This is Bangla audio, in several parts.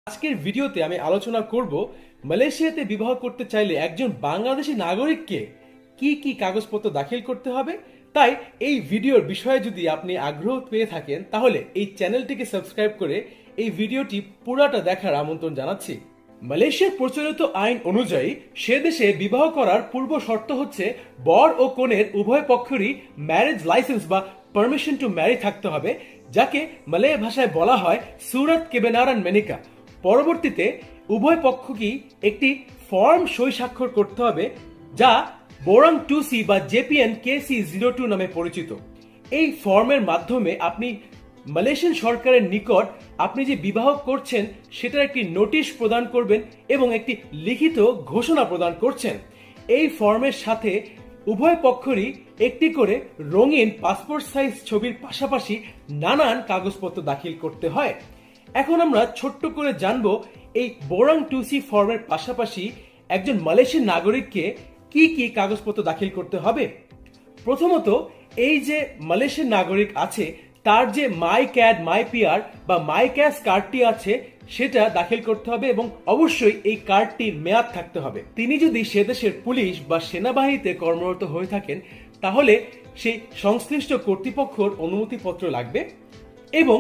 আজকের ভিডিওতে আমি আলোচনা করব মালয়েশিয়াতে বিবাহ করতে চাইলে একজন বাংলাদেশী নাগরিককে কি কি কাগজপত্র দাখিল করতে হবে। তাই এই ভিডিওর বিষয়ে যদি আপনি আগ্রহ পেয়ে থাকেন তাহলে এই চ্যানেলটিকে সাবস্ক্রাইব করে এই ভিডিওটি পুরাটা দেখার আমন্ত্রণ জানাচ্ছি। মালয়েশিয়ার প্রচলিত আইন অনুযায়ী সে দেশে বিবাহ করার পূর্ব শর্ত হচ্ছে বর ও কনের উভয় পক্ষেরই ম্যারেজ লাইসেন্স বা পারমিশন টু ম্যারি থাকতে হবে, যাকে মালয় ভাষায় বলা হয় সুরাত কেবেনারান মেনিকা। পরবর্তীতে উভয় পক্ষকেই একটি ফর্ম সই স্বাক্ষর করতে হবে, যা বোরাং 2C বা জেপিএন KC02 নামে পরিচিত। এই ফর্মের মাধ্যমে আপনি মালয়েশিয়ান সরকারের নিকট আপনি যে বিবাহ করছেন সেটার একটি নোটিশ প্রদান করবেন এবং একটি লিখিত ঘোষণা প্রদান করছেন। এই ফর্মের সাথে উভয় পক্ষেরই একটি করে রঙিন পাসপোর্ট সাইজ ছবির পাশাপাশি নানান কাগজপত্র দাখিল করতে হয়। এখন আমরা ছোট্ট করে জানবো এই বোরাং 2C ফর্মের পাশাপাশি একজন মালয়েশিয়ান নাগরিককে কি কি কাগজপত্র দাখিল করতে হবে। প্রথমত, এই যে মালয়েশিয়ান নাগরিক আছে তার যে মাই ক্যাড মাই পিআর বা মাই ক্যাশ কার্ডটি আছে সেটা দাখিল করতে হবে এবং অবশ্যই এই কার্ডটির মেয়াদ থাকতে হবে। তিনি যদি সে দেশের পুলিশ বা সেনাবাহিনীতে কর্মরত হয়ে থাকেন তাহলে সেই সংশ্লিষ্ট কর্তৃপক্ষের অনুমতিপত্র লাগবে এবং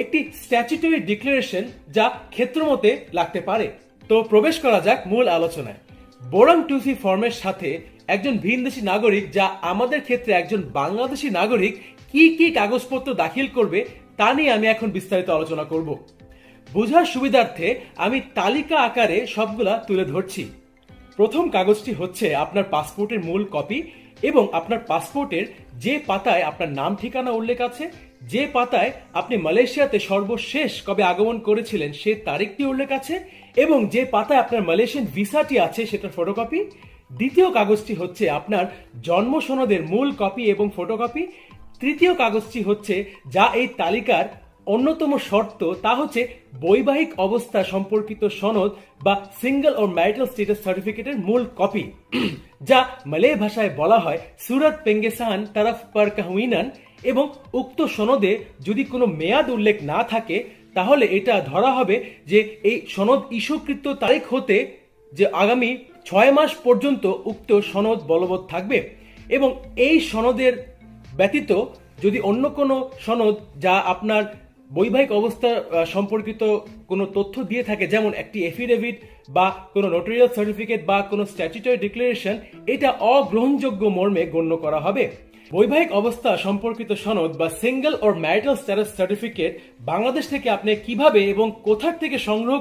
একটি স্ট্যাচুটরি ডিক্লারেশন যা ক্ষেত্রমতে লাগতে পারে। তো প্রবেশ করা যাক মূল আলোচনায়। বোরাং 2C ফর্মের সাথে একজন ভিনদেশী নাগরিক, যা আমাদের ক্ষেত্রে একজন বাংলাদেশী নাগরিক, কি কি কাগজপত্র দাখিল করবে তা নিয়ে আমি এখন বিস্তারিত আলোচনা করব। বোঝার সুবিধার্থে আমি তালিকা আকারে সবগুলা তুলে ধরছি। প্রথম কাগজটি হচ্ছে আপনার পাসপোর্টের মূল কপি এবং আপনার পাসপোর্টের যে পাতায় আপনার নাম ঠিকানা উল্লেখ আছে, যে পাতায় আপনি মালয়েশিয়াতে সর্বশেষ কবে আগমন করেছিলেন সে তারিখটি উল্লেখ আছে এবং যে পাতায় আপনার মালয়েশিয়ান ভিসাটি আছে সেটার ফটোকপি। দ্বিতীয় কাগজটি হচ্ছে আপনার জন্ম সনদের মূল কপি এবং ফটোকপি। তৃতীয় কাগজটি হচ্ছে যা এই তালিকার অন্যতম শর্ত, তা হচ্ছে বৈবাহিক অবস্থা সম্পর্কিত সনদ বা সিঙ্গেল ও ম্যারিটাল স্ট্যাটাস সার্টিফিকেটের মূল কপি, যা মালয় ভাষায় বলা হয় সুরাত পেঙ্গেসান তারাফ পার কাহউইনান। এবং উক্ত সনদে যদি কোনো মেয়াদ উল্লেখ না থাকে তাহলে এটা ধরা হবে যে এই সনদ ইস্যুকৃত তারিখ হতে যে আগামী 6 মাস পর্যন্ত উক্ত সনদ বলবৎ থাকবে। এবং এই সনদের ব্যতীত যদি অন্য কোনো সনদ যা আপনার বৈবাহিক অবস্থা সম্পর্কিত কোনো তথ্য দিয়ে থাকে, যেমন একটি এফিডেভিট বা কোনো নোটারিয়াল সার্টিফিকেট বা কোনো স্ট্যাচুটরি ডিক্লারেশন, এটা অগ্রহণযোগ্য মর্মে গণ্য করা হবে। বৈবাহিক অবস্থা সম্পর্কিত সনদ বা সিঙ্গেল ও ম্যারিটাল স্ট্যাটাস সার্টিফিকেট বাংলাদেশ থেকে আপনি কিভাবে এবং কোথা থেকে সংগ্রহ